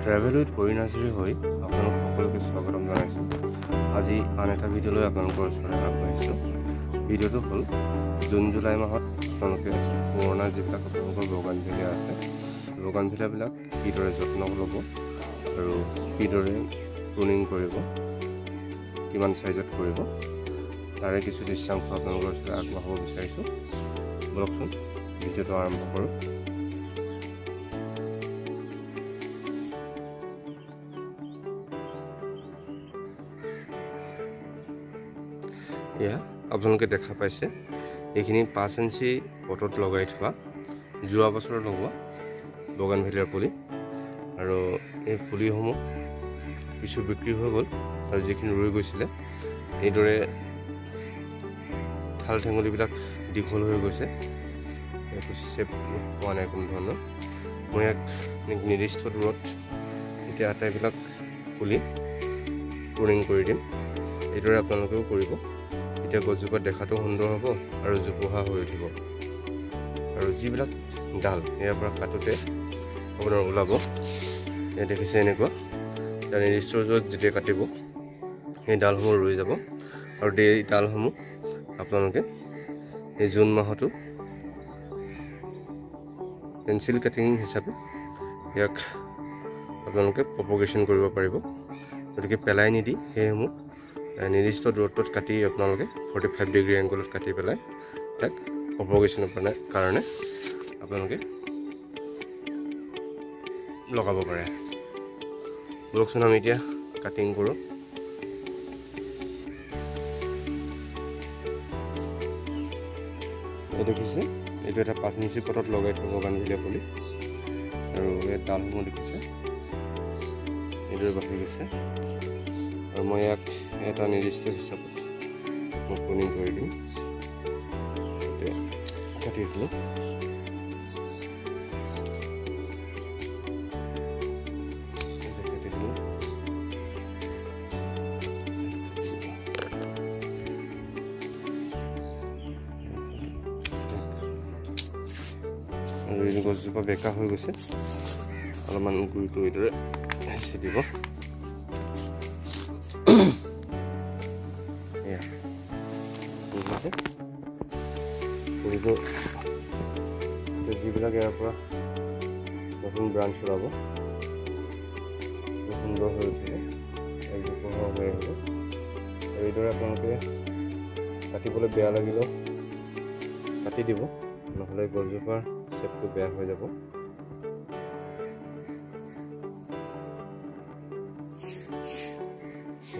Travel with পৰিণাজৰি হৈ আপোনালোক সকলোকে স্বাগতম জনাইছোঁ। আজি আন এটা ভিডিঅ' লৈ আপোনালোকৰ ওচৰলৈ আগবাঢ়িছোঁ। ভিডিঅ'টো হ'ল জুন জুলাই মাহত আপোনালোকে পুৰণা যিবিলাক আপোনালোকৰ বগানভিলা আছে, বগানভিলাবিলাক কিদৰে যত্ন ল'ব আৰু কিদৰে প্ৰুনিং কৰিব, কিমান চাইজত কৰিব, তাৰে কিছু দৃশ্যাংশ আপোনালোকৰ ওচৰলৈ আগবঢ়াব বিচাৰিছোঁ। বলকচোন ভিডিঅ'টো আৰম্ভ কৰোঁ। এয়া আপোনালোকে দেখা পাইছে, এইখিনি 5 ইঞ্চি পটত লগাই থোৱা যোৱা বছৰ লগোৱা বগানভিলাৰ পুলি, আৰু এই পুলিসমূহ কিছু বিক্ৰী হৈ গ'ল আৰু যিখিনি ৰৈ গৈছিলে এইদৰে ঠাল ঠেঙুলিবিলাক দীঘল হৈ গৈছে, একো চেপ পোৱা নাই কোনো ধৰণৰ। মই এক নিৰ্দিষ্ট দূৰত এতিয়া আটাইবিলাক পুলি প্ৰুনিং কৰি দিম। এইদৰে আপোনালোকেও কৰিব। এতিয়া গছজোপা দেখাটো সুন্দৰ হ'ব আৰু জোপোহা হৈ উঠিব, আৰু যিবিলাক ডাল ইয়াৰ পৰা কাটোতে আপোনাৰ ওলাব, এয়া দেখিছে এনেকুৱা এটা নিৰ্দিষ্ট য'ত যেতিয়া কাটিব সেই ডালসমূহ ৰৈ যাব, আৰু এই ডালসমূহ আপোনালোকে এই জুন মাহতো পেঞ্চিল কাটিং হিচাপে ইয়াক আপোনালোকে প্ৰপগেশ্যন কৰিব পাৰিব। গতিকে পেলাই নিদি সেইসমূহ নিৰ্দিষ্ট দূৰত্বত কাটি আপোনালোকে 45 ডিগ্ৰী এংগলত কাটি পেলাই তাক প্ৰপগেশ্যনৰ কাৰণে আপোনালোকে লগাব পাৰে। বলকচোন আমি এতিয়া কাটিং কৰোঁ। এই দেখিছে, এইটো এটা 5 ইঞ্চি পটত লগাই থোৱা বগানভিলা পুলি, আৰু এই ডালসমূহ দেখিছে এইদৰে বাঢ়ি গৈছে, আৰু মই ইয়াক এটা নিৰ্দিষ্ট হিচাপত মই প্ৰুনিং কৰি দিম। কাটি দিলোঁ। আৰু এই গছজোপা বেকা হৈ গৈছে, অলপমান গুৰিটো এইদৰে হেঁচি দিব। যিবিলাক ইয়াৰ পৰা নতুন ব্ৰাঞ্চ ওলাব, সুন্দৰ হৈ উঠিব, এক জোপোহা হৈ আহিব। আৰু এইদৰে আপোনালোকে কাটিবলৈ বেয়া লাগিলেও কাটি দিব, নহ'লে গছজোপাৰ শ্বেপটো বেয়া হৈ যাব।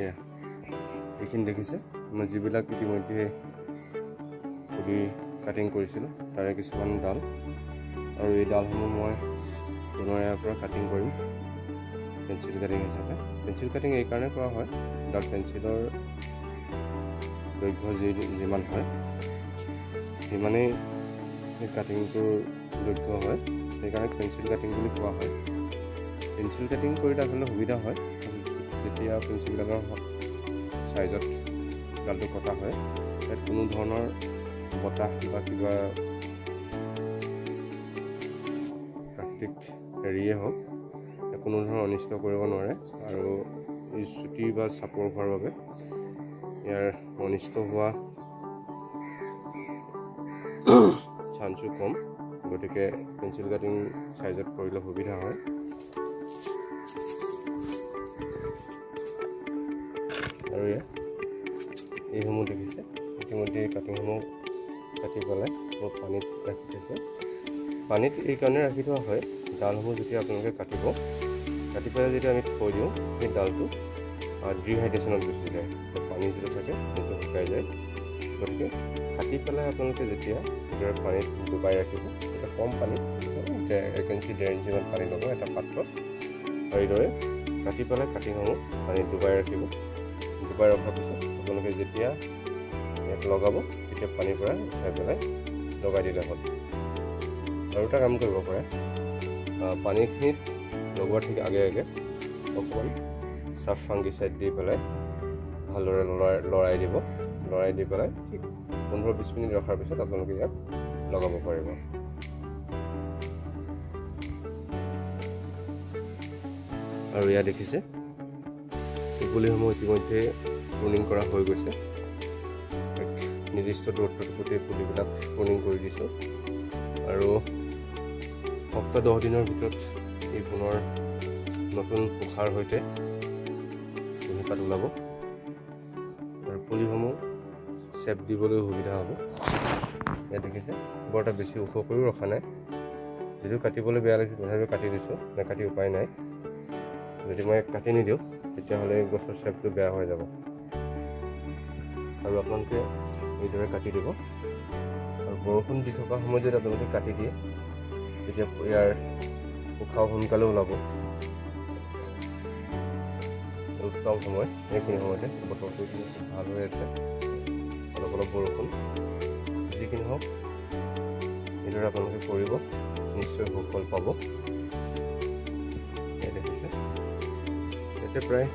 এয়া এইখিনি দেখিছে, মই যিবিলাক ইতিমধ্যে পুলি কাটিং কৰিছিলোঁ তাৰে কিছুমান ডাল, আৰু এই ডালসমূহ মই পুনৰ ইয়াৰ পৰা কাটিং কৰিম পেঞ্চিল কাটিং হিচাপে। পেঞ্চিল কাটিং এইকাৰণে কৰা হয়, ডাল পেঞ্চিলৰ দৈৰ্ঘ্য যিমান হয় সিমানেই সেই কাটিংটোৰ দৈৰ্ঘ্য হয়, সেইকাৰণে পেঞ্চিল কাটিং বুলি কোৱা হয়। পেঞ্চিল কাটিং কৰিলে আচলতে সুবিধা হয়, যেতিয়া পেঞ্চিলডালৰ চাইজত ডালটো কটা হয় তাত কোনো ধৰণৰ বতাহ বা কিবা প্ৰাকৃতিক হেৰিয়ে হওক কোনো ধৰণৰ অনিষ্ট কৰিব নোৱাৰে, আৰু এই চুটি বা চাপৰ হোৱাৰ বাবে ইয়াৰ অনিষ্ট হোৱা চান্সো কম। গতিকে পেঞ্চিল কাটিং চাইজত কৰিলে সুবিধা হয়। আৰু এইসমূহ দেখিছে, ইতিমধ্যে কাটিংসমূহ কাটি পেলাই মই পানীত ৰাখি থৈছে। পানীত এইকাৰণে ৰাখি থোৱা হয়, ডালসমূহ যেতিয়া আপোনালোকে কাটি পেলাই যেতিয়া আমি থৈ দিওঁ সেই ডালটো ডিহাইড্ৰেশ্যনত গুচি যায়, পানী যিটো থাকে সেইটো শুকাই যায়। গতিকে কাটি পেলাই আপোনালোকে যেতিয়া এইদৰে পানীত ডুবাই ৰাখিব, এটা কম পানীত 1 ইঞ্চি 1.5 ইঞ্চিমান পানী ল'ব এটা পাত্ৰত, আৰু এইদৰে কাটি পেলাই কাটিংসমূহ পানীত ডুবাই ৰাখিব। ডুবাই ৰখাৰ পিছত আপোনালোকে যেতিয়া ইয়াত লগাব তেতিয়া পানীৰ পৰা উঠাই পেলাই লগাই দিলে হ'ল। আৰু এটা কাম কৰিব পাৰে, পানীখিনিত লগোৱাৰ ঠিক আগে অকণমান চাফ ফাংগিচাইড দি পেলাই ভালদৰে লৰাই দিব। লৰাই দি পেলাই ঠিক 15-20 মিনিট ৰখাৰ পিছত আপোনালোকে ইয়াক লগাব পাৰিব। আৰু ইয়াত দেখিছে এই পুলিসমূহ ইতিমধ্যে প্ৰুনিং কৰা হৈ গৈছে। নিৰ্দিষ্ট দূৰত্বত গোটেই পুলিবিলাক প্ৰুনিং কৰি দিছোঁ আৰু সপ্তাহ 10 দিনৰ ভিতৰত এই পুনৰ নতুন পোখাৰ সৈতে কুঁহিপাত ওলাব আৰু পুলিসমূহ চেপ দিবলৈ সুবিধা হ'ব। ইয়াত দেখিছে বৰ এটা বেছি ওখ কৰিও ৰখা নাই, যদিও কাটিবলৈ বেয়া লাগিছে তথাপিও কাটি দিছোঁ, নাকাটি উপায় নাই। যদি মই কাটি নিদিওঁ তেতিয়াহ'লে গছৰ চেপটো বেয়া হৈ যাব আৰু আপোনালোকে এইদৰে কাটি দিব। আৰু বৰষুণ দি থকা সময়ত যদি আপোনালোকে কাটি দিয়ে তেতিয়া ইয়াৰ পোখাও সোনকালে ওলাব। উত্তম সময় এইখিনি সময়তে বতৰটো ভাল হৈ আছে, অলপ অলপ বৰষুণ। যিখিনি হওক এইদৰে আপোনালোকে কৰিব, নিশ্চয় সুফল পাব। দেখিছে ইয়াতে প্ৰায়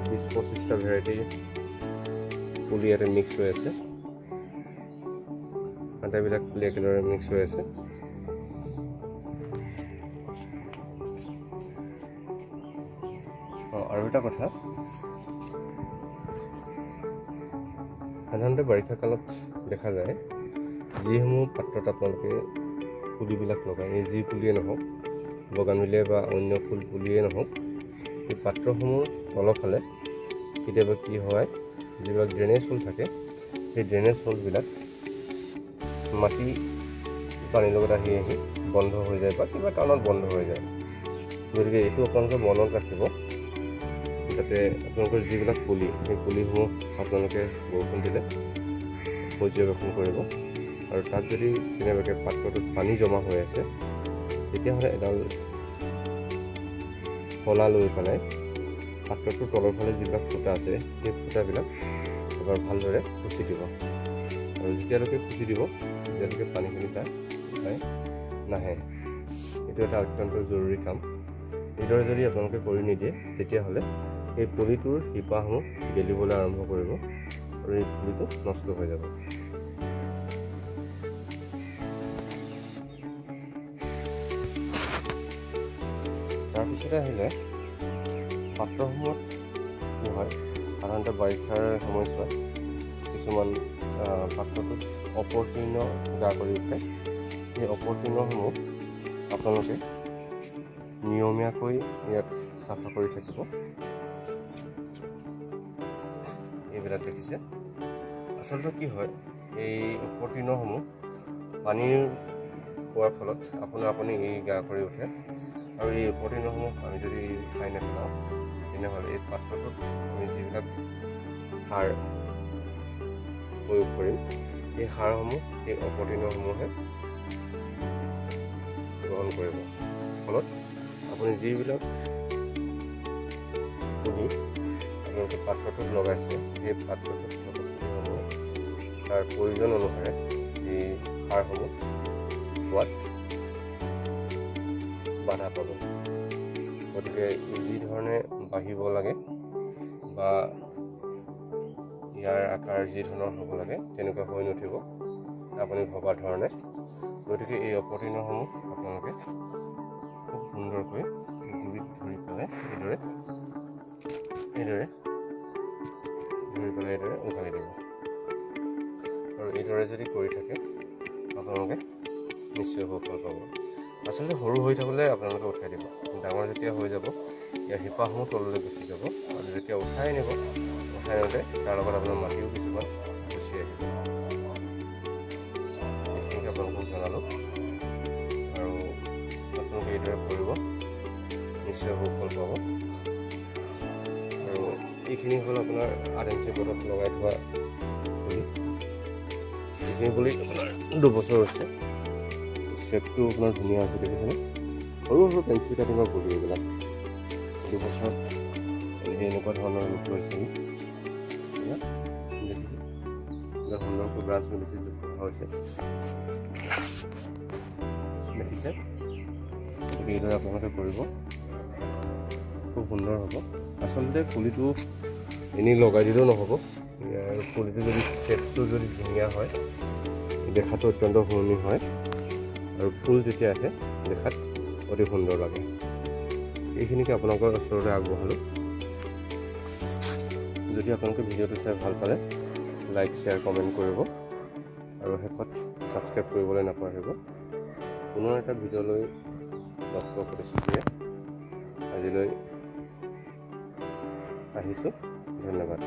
20-25টা ভেৰাইটি পুলি ইয়াতে মিক্স হৈ আছে, আটাইবিলাক পুলি একেদৰে মিক্স হৈ আছে। আৰু এটা কথা, সাধাৰণতে বাৰিষা কালত দেখা যায় যিসমূহ পাত্ৰত আপোনালোকে পুলিবিলাক লগায়, এই যি পুলিয়ে নহওক, বগানভিলিয়া বা অন্য ফুল পুলিয়ে নহওক, এই পাত্ৰসমূহ তলফালে কেতিয়াবা কি হয়, যিবিলাক ড্ৰেনেজ হোল থাকে সেই ড্ৰেনেজ হোলবিলাক মাটি পানীৰ লগত আহি আহি বন্ধ হৈ যায় বা কিবা কাৰণত বন্ধ হৈ যায়। গতিকে এইটো আপোনালোকে মনত ৰাখিব, যাতে আপোনালোকৰ যিবিলাক পুলি সেই পুলিসমূহ আপোনালোকে বৰষুণ দিলে পৰ্যবেক্ষণ কৰিব। আৰু তাত যদি কেনেবাকৈ পাত্ৰটোত পানী জমা হৈ আছে তেতিয়াহ'লে এডাল শলা লৈ পেলাই পাত্ৰটোৰ তলৰ ফালে যিবিলাক ফুটা আছে সেই ফুটাবিলাক এবাৰ ভালদৰে খুচি দিব। আৰু যেতিয়ালৈকে খুচি দিব তেতিয়ালৈকে পানীখিনি তাত নাহে। এইটো এটা অত্যন্ত জৰুৰী কাম। এইদৰে যদি আপোনালোকে কৰি নিদিয়ে তেতিয়াহ'লে এই পুলিটোৰ শিপাসমূহ গেলিবলৈ আৰম্ভ কৰিব আৰু এই পুলিটো নষ্ট হৈ যাব। তাৰপিছতে আহিলে পাত্ৰসমূহত কি হয়, সাধাৰণতে বাৰিষাৰ সময়ছোৱাত কিছুমান পাত্ৰটোত অপতীৰ্ণ গা কৰি উঠে। সেই অপতীৰ্ণসমূহ আপোনালোকে নিয়মীয়াকৈ ইয়াক চাফা কৰি থাকিব। এইবিলাক দেখিছে, আচলতে কি হয়, এই অপতীৰ্ণসমূহ পানীৰ পোৱাৰ ফলত আপুনি এই গা কৰি উঠে আৰু এই অপতীৰ্ণসমূহ আমি যদি উঠাই নেপেলাওঁ তেনেহ'লে এই পাত্ৰটোত আমি যিবিলাক সাৰ প্ৰয়োগ কৰিম এই সাৰসমূহ এই অপতীৰ্ণসমূহে গ্ৰহণ কৰিব। ফলত আপুনি যিবিলাক পুলি আপোনালোকে পাত্ৰটোত লগাইছে সেই পাত্ৰটোত পুলিসমূহে তাৰ প্ৰয়োজন অনুসাৰে এই সাৰসমূহ পোৱাত বাধা পাব। গতিকে যি ধৰণে বাঢ়িব লাগে বা ইয়াৰ আকাৰ যি ধৰণৰ হ'ব লাগে তেনেকুৱা হৈ নুঠিব আপুনি ভবা ধৰণে। গতিকে এই অপতীৰ্ণসমূহ আপোনালোকে খুব সুন্দৰকৈ জুইত ধৰি পেলাই এইদৰে উঘালি দিব। আৰু এইদৰে যদি কৰি থাকে আপোনালোকে নিশ্চয় সুফল পাব। আচলতে সৰু হৈ থাকোঁতে আপোনালোকে উঠাই দিব, ডাঙৰ যেতিয়া হৈ যাব ইয়াৰ শিপাসমূহ তললৈ গুচি যাব আৰু যেতিয়া উঠাই নিওঁতে তাৰ লগত আপোনাৰ মাটিও কিছুমান গুচি আহিব। এইখিনিকে আপোনালোকক জনালোঁ আৰু আপোনালোকে এইদৰে কৰিব, নিশ্চয় সুফল পাব। আৰু এইখিনি হ'ল আপোনাৰ 8 ইঞ্চি পটত লগাই থোৱা পুলি। এইখিনি পুলি আপোনাৰ 2 বছৰ হৈছে, শ্বেপটো আপোনাৰ ধুনীয়া হৈছে দেখিছেনে। সৰু সৰু পেঞ্চিল কাটিঙৰ পুলি এইবিলাক 2 বছৰত এনেকুৱা ধৰণৰ ৰূপ লৈছে। সুন্দৰকৈ ব্ৰাঞ্চ মেডিচিন যুক্ত হৈছে দেখিছে। গতিকে এইদৰে আপোনালোকে কৰিব, খুব সুন্দৰ হ'ব। আচলতে পুলিটো এনেই লগাই দিলেও নহ'ব, পুলিটো যদি শ্বেপটো যদি ধুনীয়া হয় দেখাটো অত্যন্ত শুৱনি হয় আৰু ফুল যেতিয়া আহে দেখাত অতি সুন্দৰ লাগে। এইখিনিকে আপোনালোকৰ ওচৰলৈ আগবঢ়ালোঁ। যদি আপোনালোকে ভিডিঅ'টো চাই ভাল পালে লাইক শ্বেয়াৰ কমেণ্ট কৰিব আৰু শেষত ছাবস্ক্ৰাইব কৰিবলৈ নাপাহৰিব। পুনৰ এটা ভিডিঅ'লৈ লগ পোৱাৰ প্ৰতিশ্ৰুতিৰে আজিলৈ আহিছোঁ। ধন্যবাদ।